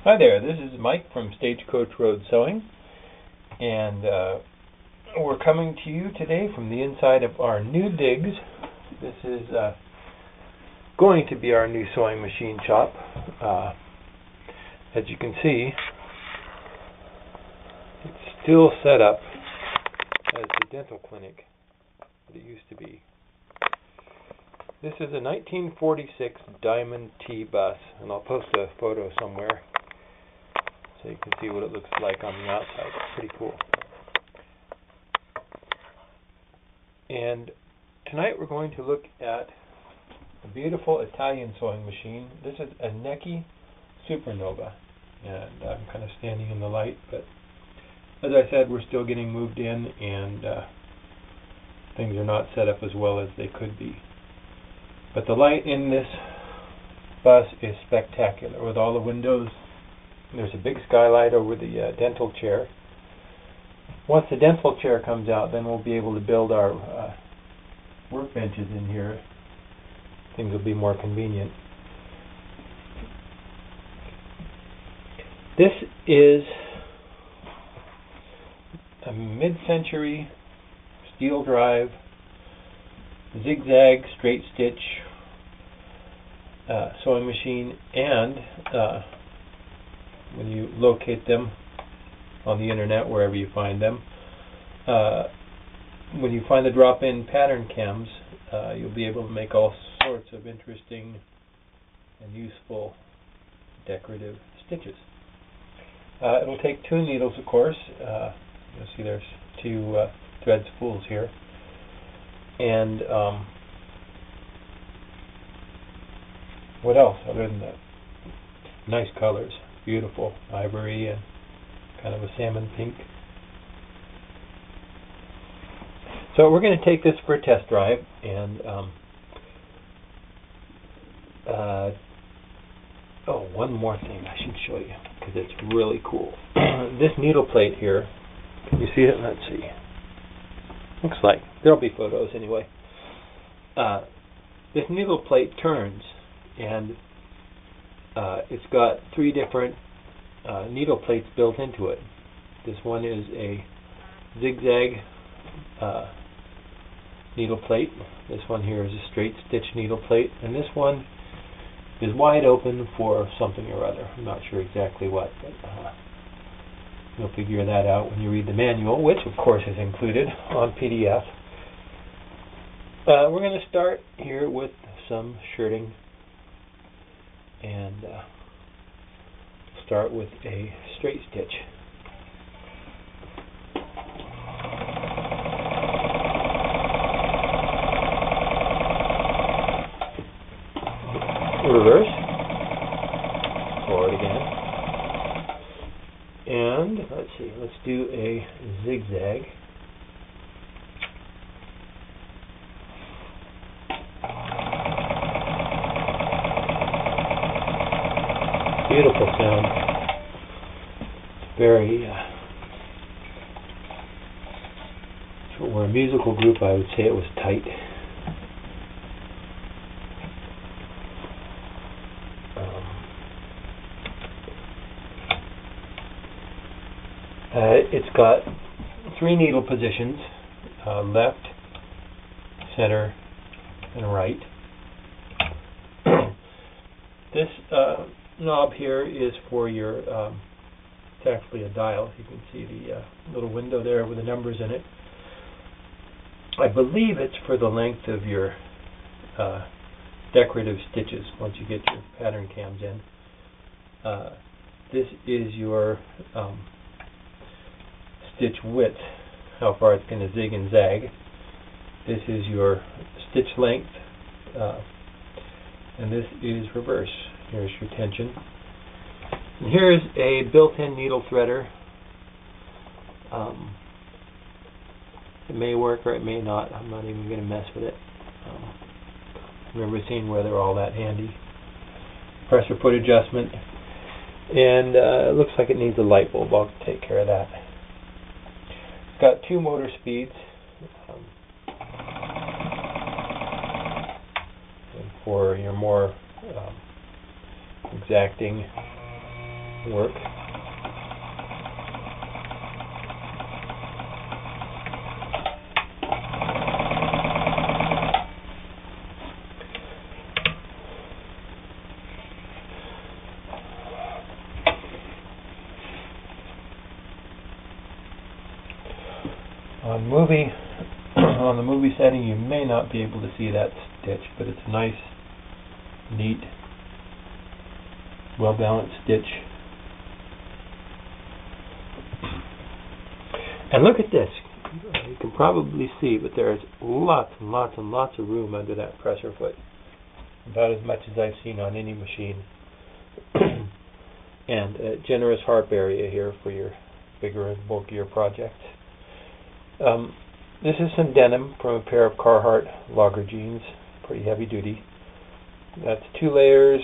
Hi there, this is Mike from Stagecoach Road Sewing, and we're coming to you today from the inside of our new digs. This is going to be our new sewing machine shop. As you can see, it's still set up as the dental clinic that it used to be. This is a 1946 Diamond T bus, and I'll post a photo somewhere so you can see what it looks like on the outside. It's pretty cool. And tonight we're going to look at a beautiful Italian sewing machine. This is a Necchi Supernova, and I'm kind of standing in the light, but as I said, we're still getting moved in, and things are not set up as well as they could be. But the light in this bus is spectacular with all the windows. There's a big skylight over the dental chair. Once the dental chair comes out, then we'll be able to build our workbenches in here. Things will be more convenient. This is a mid-century steel drive, zigzag, straight stitch sewing machine, and when you locate them on the internet, wherever you find them, when you find the drop-in pattern cams, you'll be able to make all sorts of interesting and useful decorative stitches. It'll take 2 needles, of course. You'll see there's 2 thread spools here. And what else other than that? Nice colors. Beautiful ivory and kind of a salmon pink. So we're going to take this for a test drive, and one more thing I should show you because it's really cool. This needle plate here, can you see it? Let's see. Looks like there'll be photos anyway. This needle plate turns, and it's got 3 different needle plates built into it. This one is a zigzag needle plate. This one here is a straight stitch needle plate, and this one is wide open for something or other. I'm not sure exactly what, but you'll figure that out when you read the manual, which of course is included on PDF. We're going to start here with some shirting, and start with a straight stitch. Reverse, forward again, and let's see, let's do a zigzag. Beautiful sound. Very, if it were a musical group, I would say it was tight. It's got 3 needle positions, left, center, and right. This knob here is for your, it's actually a dial. You can see the little window there with the numbers in it. I believe it's for the length of your decorative stitches once you get your pattern cams in. This is your stitch width, how far it's going to zig and zag. This is your stitch length, and this is reverse. Here's your tension. And here's a built-in needle threader. It may work or it may not. I'm not even going to mess with it. I've never seen where they're all that handy. Pressure foot adjustment, and it looks like it needs a light bulb. I'll take care of that. It's got 2 motor speeds. And for your more exacting work. On the movie setting, you may not be able to see that stitch, but it's a nice, neat, well-balanced stitch. And look at this. You can probably see, but there's lots and lots and lots of room under that presser foot. About as much as I've seen on any machine. And a generous harp area here for your bigger and bulkier projects. This is some denim from a pair of Carhartt logger jeans, pretty heavy duty. That's 2 layers.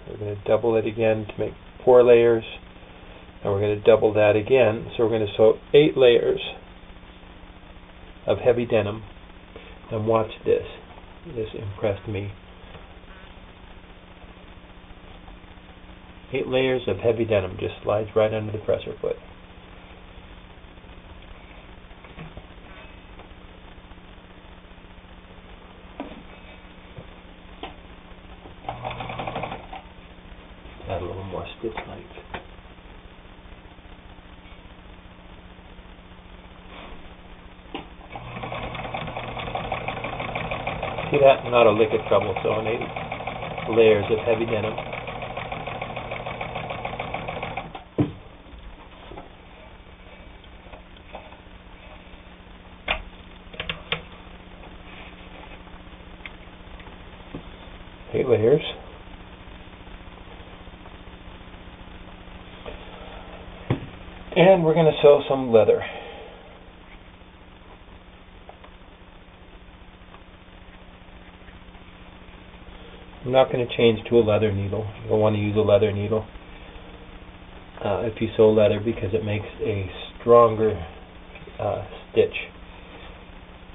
We're going to double it again to make 4 layers, and we're going to double that again. So we're going to sew 8 layers of heavy denim. And watch this. This impressed me. 8 layers of heavy denim just slides right under the presser foot. Add a little more stitch length. See that? Not a lick of trouble sewing 8 layers of heavy denim. Eight layers. And we're going to sew some leather. I'm not going to change to a leather needle. You don't want to use a leather needle if you sew leather, because it makes a stronger stitch.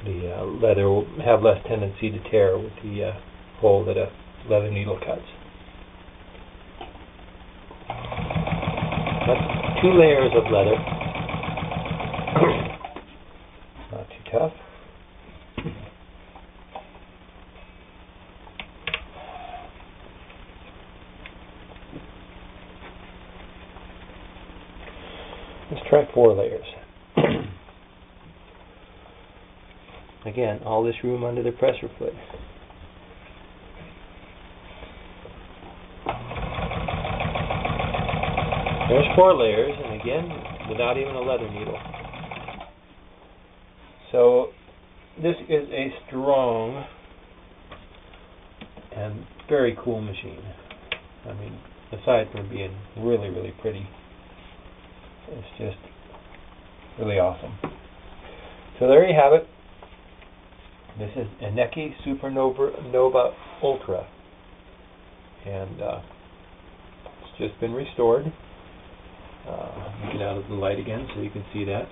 The leather will have less tendency to tear with the hole that a leather needle cuts. That's 2 layers of leather. Not too tough. Let's try 4 layers. Again, all this room under the presser foot. There's 4 layers, and again, without even a leather needle. So, this is a strong and very cool machine. I mean, aside from being really, really pretty, it's just really awesome. So there you have it. This is a Necchi Supernova Ultra, and it's just been restored. Get out of the light again so you can see that.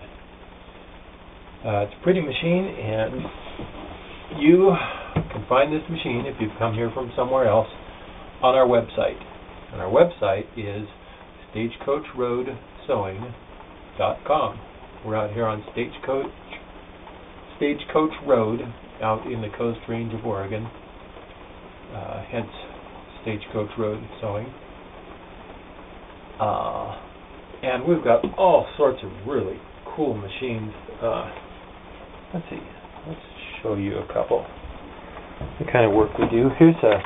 It's a pretty machine, and you can find this machine if you've come here from somewhere else on our website. And our website is stagecoachroadsewing.com. We're out here on Stagecoach Road out in the Coast Range of Oregon, hence Stagecoach Road Sewing. And we've got all sorts of really cool machines. Let's see. Let's show you a couple. The kind of work we do. Here's a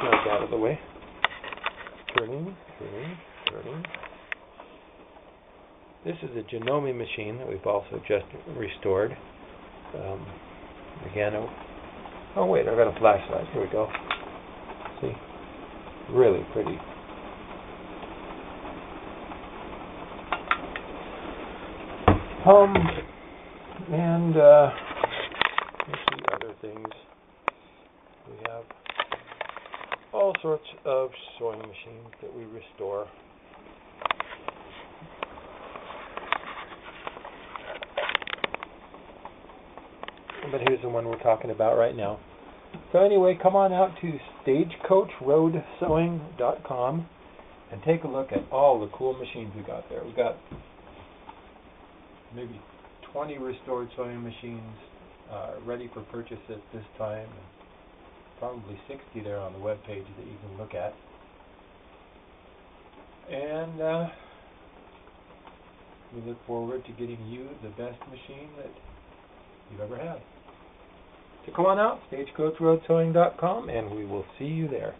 snug out of the way. Turning. This is a Janome machine that we've also just restored. Again, oh wait, I've got a flashlight. Here we go. See? Really pretty. And let's see other things. We have all sorts of sewing machines that we restore. But here's the one we're talking about right now. So anyway, come on out to stagecoachroadsewing.com and take a look at all the cool machines we got there. We got maybe 20 restored sewing machines ready for purchase at this time, and probably 60 there on the web page that you can look at. And we look forward to getting you the best machine that you've ever had. So come on out, stagecoachroadsewing.com, and we will see you there.